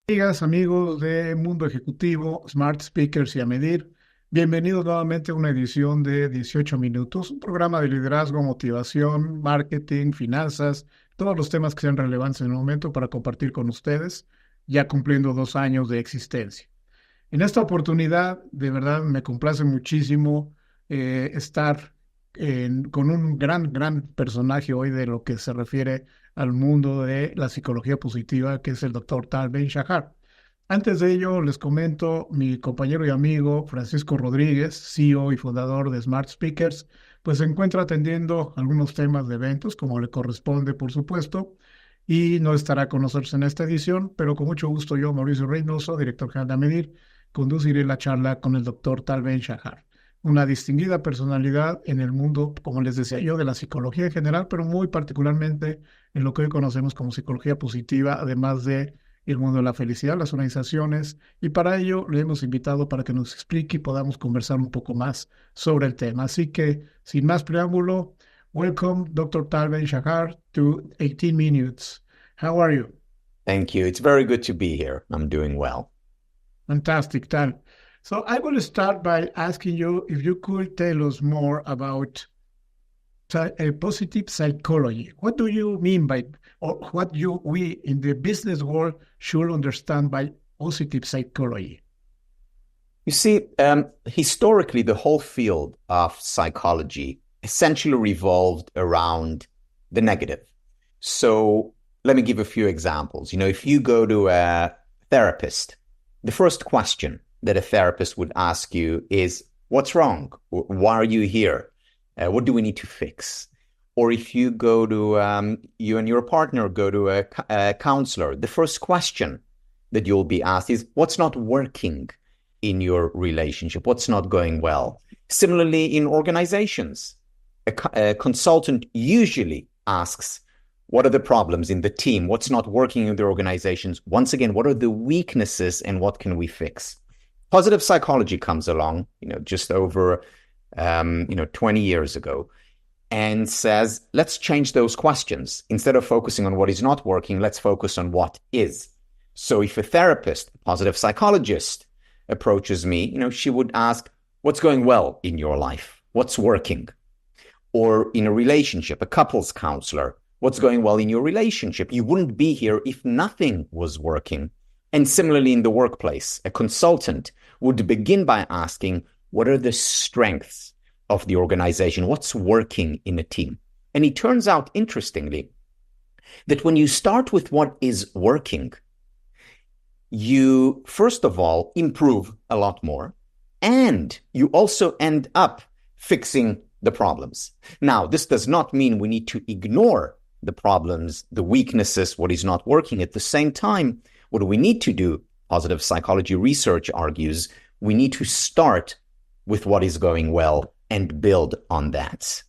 Amigas, amigos de Mundo Ejecutivo, Smart Speakers y a Medir, bienvenidos nuevamente a una edición de 18 minutos, un programa de liderazgo, motivación, marketing, finanzas, todos los temas que sean relevantes en el momento para compartir con ustedes, ya cumpliendo 2 años de existencia. En esta oportunidad, de verdad, me complace muchísimo estar con un gran personaje hoy de lo que se refiere al mundo de la psicología positiva, que es el doctor Tal Ben-Shahar. Antes de ello, les comento, mi compañero y amigo Francisco Rodríguez, CEO y fundador de Smart Speakers, pues se encuentra atendiendo algunos temas de eventos, como le corresponde, por supuesto, y no estará con nosotros en esta edición, pero con mucho gusto yo, Mauricio Reynoso, director general de Medir, conduciré la charla con el doctor Tal Ben-Shahar, una distinguida personalidad en el mundo, como les decía yo, de la psicología en general, pero muy particularmente en lo que hoy conocemos como psicología positiva, además de el mundo de la felicidad, las organizaciones, y para ello le hemos invitado para que nos explique y podamos conversar un poco más sobre el tema. Así que, sin más preámbulo, welcome, Dr. Tal Ben-Shahar, to 18 Minutes. How are you? Thank you. It's very good to be here. I'm doing well. Fantastic, Tal. So I will start by asking you if you could tell us more about positive psychology. What do you mean by, or what we in the business world should understand by positive psychology? You see, historically, the whole field of psychology essentially revolved around the negative. So let me give a few examples. If you go to a therapist, the first question that a therapist would ask you is, what's wrong? Why are you here? What do we need to fix? Or if you go to, you and your partner go to a counselor, the first question that you'll be asked is, what's not working in your relationship? What's not going well? Similarly, in organizations, a consultant usually asks, what are the problems in the team? What's not working in the organizations? Once again, what are the weaknesses and what can we fix? Positive psychology comes along, just over, 20 years ago, and says, let's change those questions. Instead of focusing on what is not working, let's focus on what is. So if a therapist, a positive psychologist, approaches me, she would ask, what's going well in your life? What's working? Or in a relationship, a couples counselor, what's going well in your relationship? You wouldn't be here if nothing was working. And similarly in the workplace, a consultant would begin by asking, what are the strengths of the organization? What's working in a team? And it turns out, interestingly, that when you start with what is working, you, first of all, improve a lot more, and you also end up fixing the problems. Now, this does not mean we need to ignore the problems, the weaknesses, what is not working. At the same time, what we need to do, positive psychology research argues, we need to start with what is going well and build on that.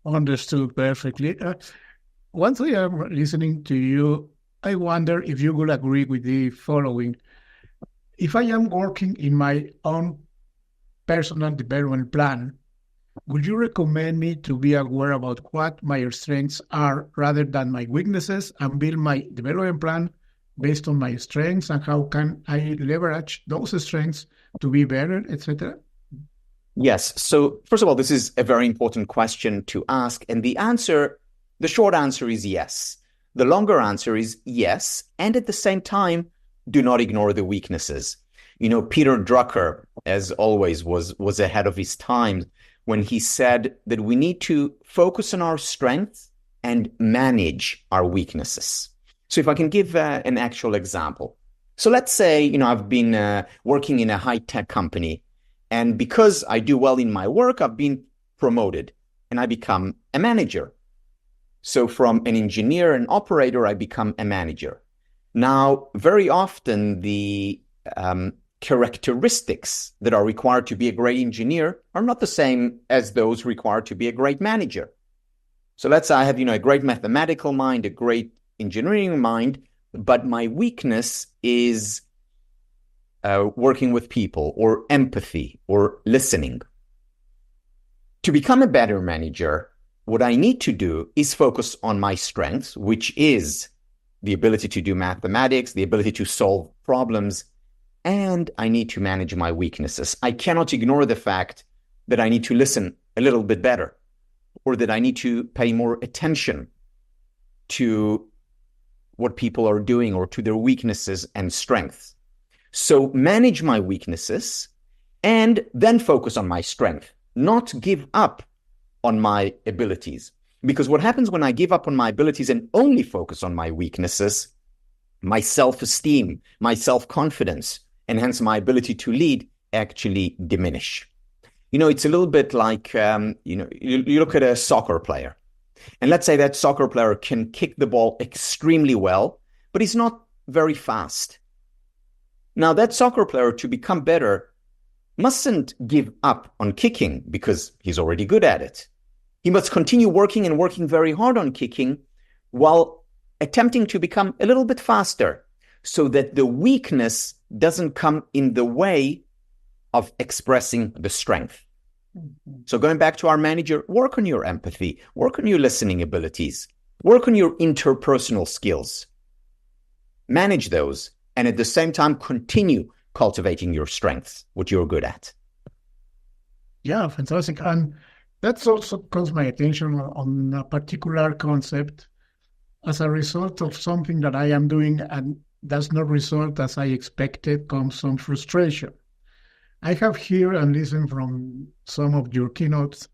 Understood perfectly. Once I am listening to you, I wonder if you will agree with the following. If I am working in my own personal development plan, would you recommend me to be aware about what my strengths are rather than my weaknesses and build my development plan based on my strengths and how can I leverage those strengths to be better, etc.? Yes. So first of all, this is a very important question to ask. And the short answer is yes. The longer answer is yes. And at the same time, do not ignore the weaknesses. Peter Drucker, as always, was ahead of his time when he said that we need to focus on our strengths and manage our weaknesses. So if I can give an actual example. So let's say, I've been working in a high-tech company, and because I do well in my work, I've been promoted and I become a manager. So from an engineer and operator, I become a manager. Now, very often the characteristics that are required to be a great engineer are not the same as those required to be a great manager. So let's say I have, a great mathematical mind, a great engineering mind, but my weakness is working with people or empathy or listening. To become a better manager, what I need to do is focus on my strengths, which is the ability to do mathematics, the ability to solve problems, and I need to manage my weaknesses. I cannot ignore the fact that I need to listen a little bit better, or that I need to pay more attention to what people are doing or to their weaknesses and strengths. So manage my weaknesses and then focus on my strength, not give up on my abilities. Because what happens when I give up on my abilities and only focus on my weaknesses, my self-esteem, my self-confidence, and hence my ability to lead actually diminish. It's a little bit like, you look at a soccer player, and let's say that soccer player can kick the ball extremely well, but he's not very fast. Now, that soccer player, to become better, mustn't give up on kicking because he's already good at it. He must continue working and working very hard on kicking while attempting to become a little bit faster so that the weakness doesn't come in the way of expressing the strength. So going back to our manager, work on your empathy, work on your listening abilities, work on your interpersonal skills. Manage those, and at the same time, continue cultivating your strengths, what you're good at. Yeah, fantastic. And that's also caught my attention on a particular concept. As a result of something that I am doing and does not result as I expected, comes some frustration. I have heard and listened from some of your keynote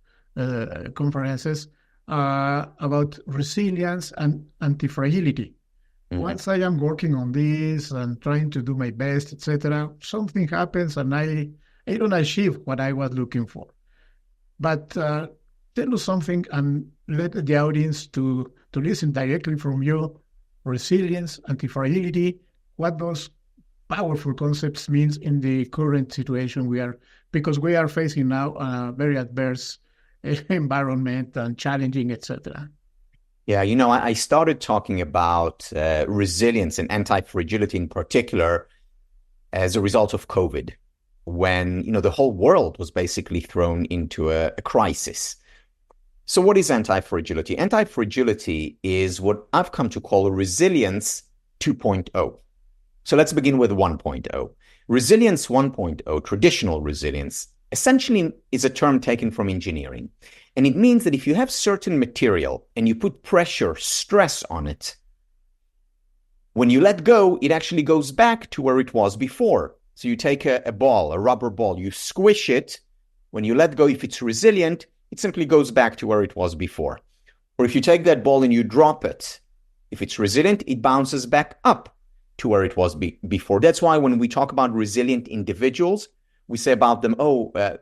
conferences about resilience and anti-fragility. Mm-hmm. Once I am working on this and trying to do my best, etc., something happens and I don't achieve what I was looking for. But tell us something and let the audience to listen directly from you. Resilience, anti-fragility, what those powerful concepts means in the current situation because we are facing now a very adverse environment and challenging, etc. Yeah, I started talking about resilience and anti-fragility in particular as a result of COVID, when, the whole world was basically thrown into a crisis. So what is anti-fragility? Anti-fragility is what I've come to call a resilience 2.0. So let's begin with 1.0. Resilience 1.0, traditional resilience, essentially is a term taken from engineering. And it means that if you have certain material and you put pressure, stress on it, when you let go, it actually goes back to where it was before. So you take a ball, a rubber ball, you squish it. When you let go, if it's resilient, it simply goes back to where it was before. Or if you take that ball and you drop it, if it's resilient, it bounces back up to where it was before. That's why when we talk about resilient individuals, we say about them,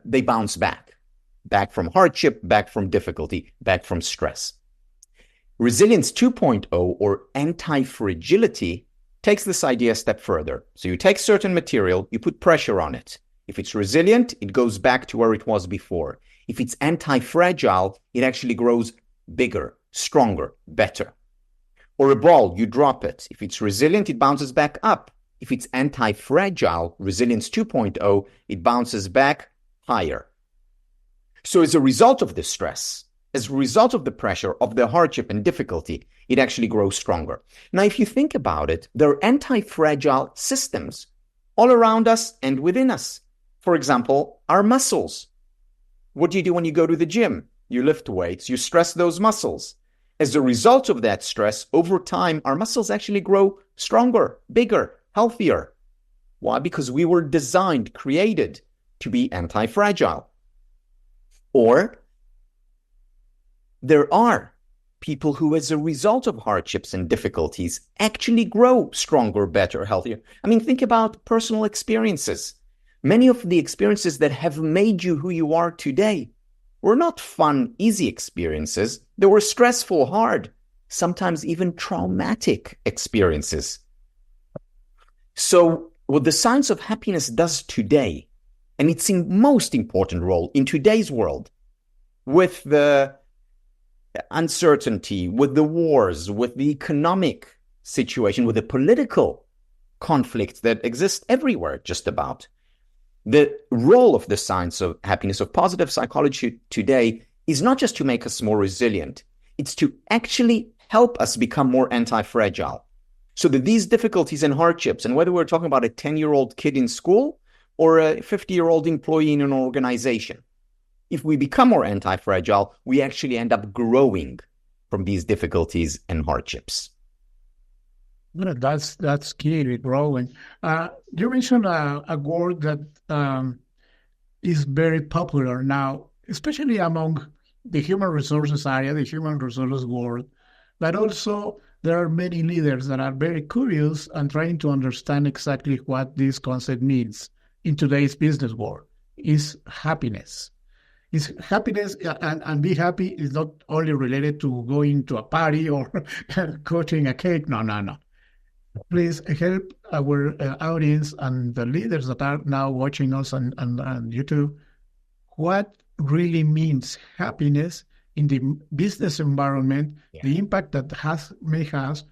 they bounce back from hardship, back from difficulty, back from stress. Resilience 2.0 or anti-fragility takes this idea a step further. So you take certain material, you put pressure on it. If it's resilient, it goes back to where it was before. If it's anti-fragile, it actually grows bigger, stronger, better. Or a ball, you drop it. If it's resilient, it bounces back up. If it's anti-fragile, resilience 2.0, it bounces back higher. So as a result of the stress, as a result of the pressure, of the hardship and difficulty, it actually grows stronger. Now, if you think about it, there are anti-fragile systems all around us and within us. For example, our muscles. What do you do when you go to the gym? You lift weights, you stress those muscles. As a result of that stress, over time, our muscles actually grow stronger, bigger, healthier. Why? Because we were designed, created to be anti-fragile. Or there are people who, as a result of hardships and difficulties, actually grow stronger, better, healthier. I mean, think about personal experiences. Many of the experiences that have made you who you are today were not fun, easy experiences. They were stressful, hard, sometimes even traumatic experiences. So what the science of happiness does today, and its most important role in today's world, with the uncertainty, with the wars, with the economic situation, with the political conflicts that exist everywhere just about, the role of the science of happiness, of positive psychology today, is not just to make us more resilient. It's to actually help us become more anti-fragile. So that these difficulties and hardships, and whether we're talking about a 10-year-old kid in school or a 50-year-old employee in an organization, if we become more anti-fragile, we actually end up growing from these difficulties and hardships. Well, that's key, growing. You mentioned a word that is very popular now, especially among the human resources area, the human resources world, but also there are many leaders that are very curious and trying to understand exactly what this concept means in today's business world. Is happiness. Is happiness and be happy is not only related to going to a party or cutting a cake. No, no, no. Please help our audience and the leaders that are now watching us on YouTube. What really means happiness in the business environment, the impact that may have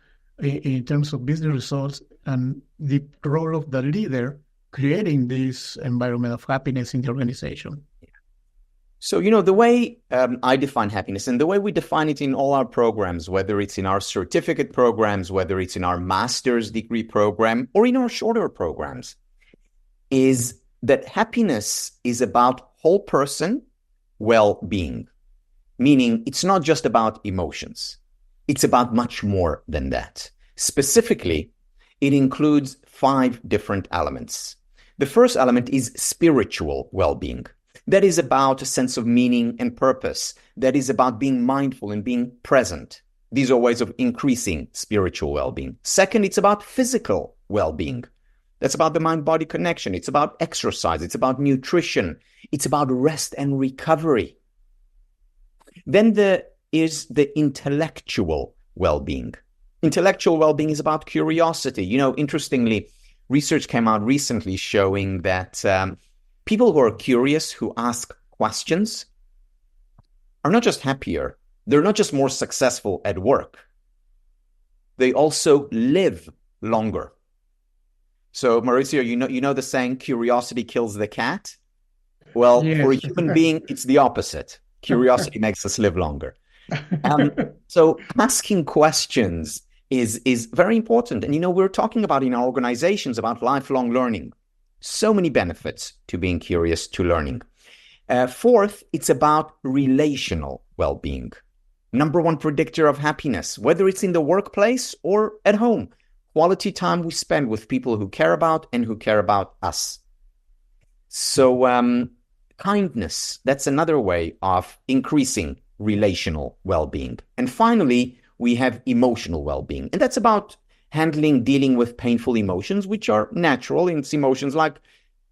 in terms of business results, and the role of the leader creating this environment of happiness in the organization. So, the way I define happiness and the way we define it in all our programs, whether it's in our certificate programs, whether it's in our master's degree program, or in our shorter programs, is that happiness is about whole person well-being. Meaning it's not just about emotions. It's about much more than that. Specifically, it includes 5 different elements. The first element is spiritual well-being. That is about a sense of meaning and purpose. That is about being mindful and being present. These are ways of increasing spiritual well-being. Second, it's about physical well-being. That's about the mind-body connection. It's about exercise. It's about nutrition. It's about rest and recovery. Then there is the intellectual well-being. Intellectual well-being is about curiosity. Interestingly, research came out recently showing that people who are curious, who ask questions, are not just happier. They're not just more successful at work. They also live longer. So, Maurizio, you know the saying, curiosity kills the cat? Well, Yes. for a human being, it's the opposite. Curiosity makes us live longer. So asking questions is very important. And, we're talking about in our organizations about lifelong learning. So many benefits to being curious, to learning. Fourth, it's about relational well-being. Number one predictor of happiness, whether it's in the workplace or at home. Quality time we spend with people who care about and who care about us. So kindness, that's another way of increasing relational well-being. And finally, we have emotional well-being. And that's about dealing with painful emotions, which are natural. It's emotions like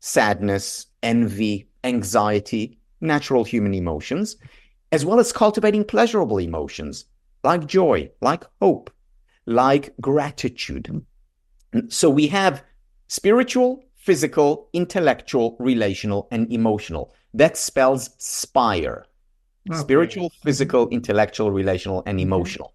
sadness, envy, anxiety, natural human emotions, as well as cultivating pleasurable emotions like joy, like hope, like gratitude. So we have spiritual, physical, intellectual, relational, and emotional. That spells SPIRE. Okay. Spiritual, physical, intellectual, relational, and emotional.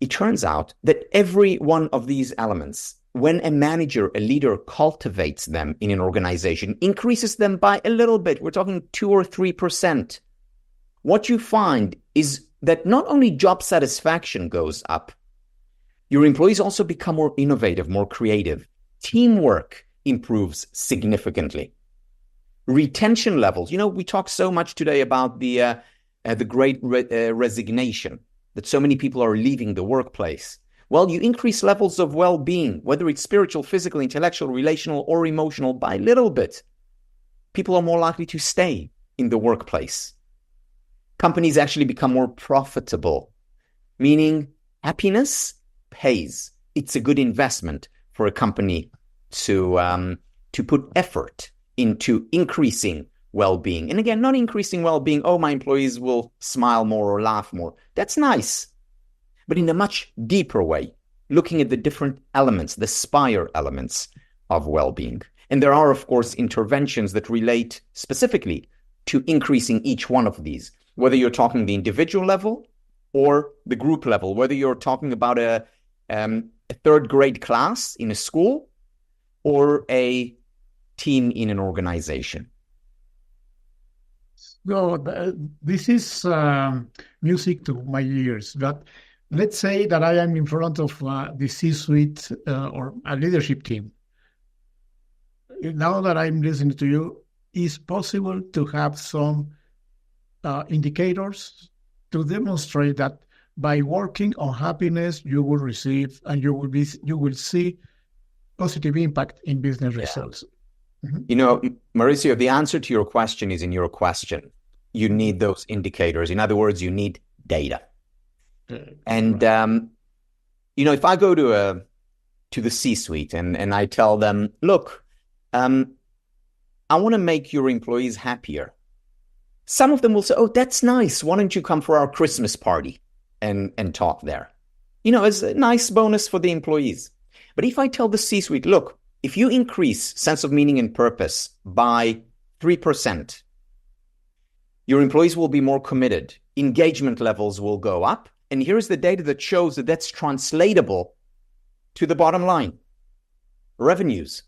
It turns out that every one of these elements, when a manager, a leader cultivates them in an organization, increases them by a little bit, we're talking 2 or 3%, what you find is that not only job satisfaction goes up, your employees also become more innovative, more creative. Teamwork improves significantly. Retention levels. We talk so much today about the great resignation, that so many people are leaving the workplace. Well, you increase levels of well-being, whether it's spiritual, physical, intellectual, relational, or emotional, by a little bit. People are more likely to stay in the workplace. Companies actually become more profitable, meaning happiness pays. It's a good investment for a company to put effort into increasing well-being. And again, not increasing well-being, my employees will smile more or laugh more. That's nice. But in a much deeper way, looking at the different elements, the SPIRE elements of well-being. And there are, of course, interventions that relate specifically to increasing each one of these, whether you're talking the individual level or the group level, whether you're talking about a third grade class in a school or a team in an organization. So this is music to my ears. But Let's say that I am in front of the C-suite or a leadership team. Now that I'm listening to you, is possible to have some indicators to demonstrate that by working on happiness, you will receive and you will see positive impact in business results. Mm-hmm. You know, Mauricio, the answer to your question is in your question. You need those indicators. In other words, you need data. And you know, if I go to the C-suite and I tell them, look, I want to make your employees happier. Some of them will say, oh, that's nice. Why don't you come for our Christmas party and talk there? You know, it's a nice bonus for the employees. But if I tell the C-suite, look, if you increase sense of meaning and purpose by 3%, your employees will be more committed. Engagement levels will go up. And here's the data that shows that that's translatable to the bottom line, revenues.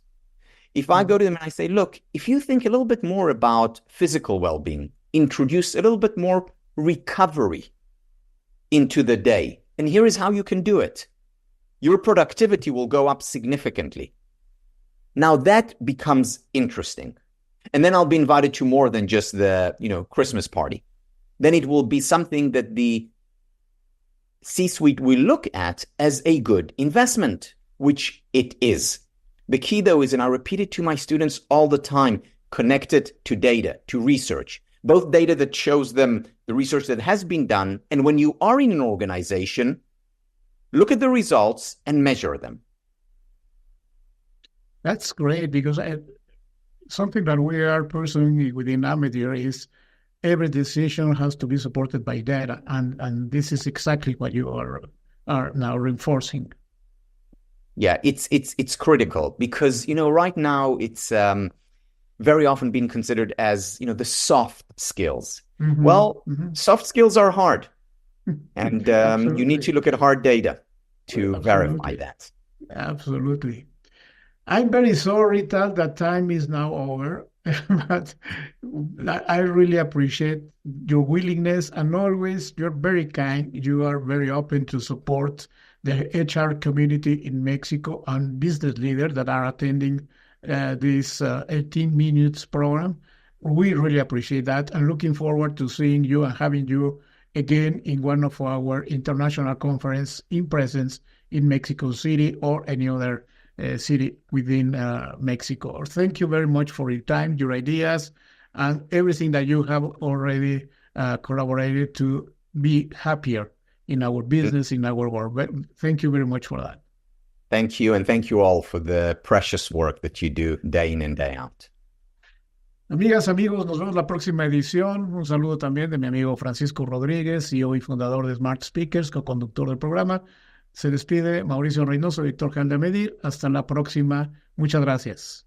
If I go to them and I say, look, if you think a little bit more about physical well-being, introduce a little bit more recovery into the day, and here is how you can do it. Your productivity will go up significantly. Now that becomes interesting. And then I'll be invited to more than just the, Christmas party. Then it will be something that the C-suite will look at as a good investment, which it is. The key, though, is, and I repeat it to my students all the time, connect it to data, to research, both data that shows them the research that has been done. And when you are in an organization, look at the results and measure them. That's great, because something that we are pursuing within Amadeus is every decision has to be supported by data. And this is exactly what you are now reinforcing. Yeah, it's critical because, right now it's very often being considered as, the soft skills. Mm-hmm. Well, soft skills are hard. And you need to look at hard data to verify that. Absolutely. I'm very sorry, Tal, that time is now over. But I really appreciate your willingness, and always you're very kind. You are very open to support the HR community in Mexico and business leaders that are attending this 18 minutes program. We really appreciate that, and looking forward to seeing you and having you again in one of our international conference in presence in Mexico City or any other city within Mexico. Thank you very much for your time, your ideas, and everything that you have already collaborated to be happier in our business, in our work. But thank you very much for that. Thank you, and thank you all for the precious work that you do day in and day out. Amigas, amigos, nos vemos la próxima edición. Un saludo también de mi amigo Francisco Rodríguez, CEO y fundador de Smart Speakers, co-conductor del programa. Se despide Mauricio Reynoso, Víctor Jan de Medir. Hasta la próxima. Muchas gracias.